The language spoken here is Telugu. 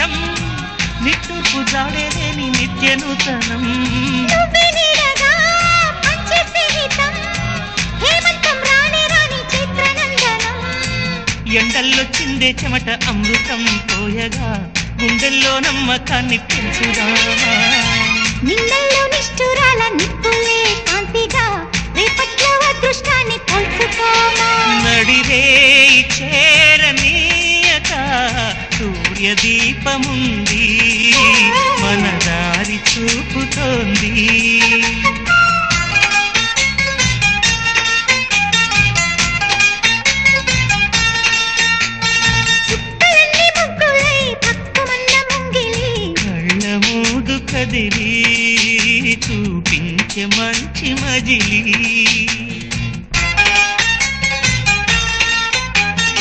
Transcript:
జీవితం నిట్టూర్పు జాడేలేని నిత్య నూతనం ఎండల్లో చిందే చెమట అమృతం పోయగా గుండెల్లో నమ్మకాన్ని పెంచుదామా నిన్నల్లో నిష్ఠురాల నిప్పులే కాంతిగా రేపట్లో అదృష్టాన్ని కలుపుకోమా నడిరే చేరనీయక సూర్యదీపముంది మన దారి చూపుతోంది కదిలి చూపించే మంచి మజిలీ